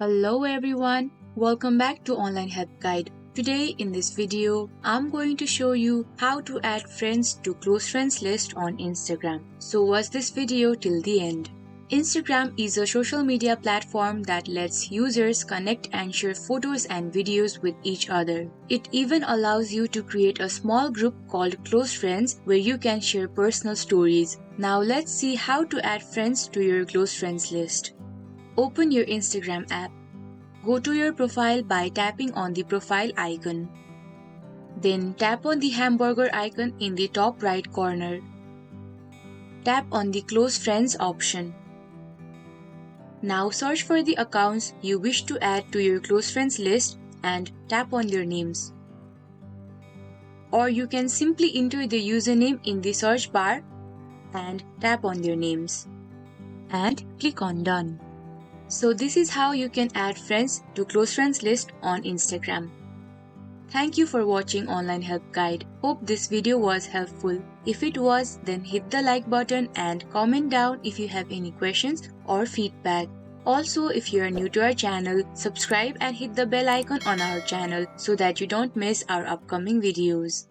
Hello everyone, welcome back to Online Help Guide. Today in this video, I'm going to show you how to add friends to close friends list on Instagram. So watch this video till the end. Instagram is a social media platform that lets users connect and share photos and videos with each other. It even allows you to create a small group called Close Friends where you can share personal stories. Now let's see how to add friends to your close friends list. Open your Instagram app. Go to your profile by tapping on the profile icon. Then tap on the hamburger icon in the top right corner. Tap on the Close Friends option. Now search for the accounts you wish to add to your close friends list and tap on their names. Or you can simply enter the username in the search bar and tap on their names. And click on Done. So this is how you can add friends to close friends list on Instagram. Thank you for watching Online Help Guide. Hope this video was helpful. If it was, then hit the like button and comment down if you have any questions or feedback. Also, if you are new to our channel, subscribe and hit the bell icon on our channel so that you don't miss our upcoming videos.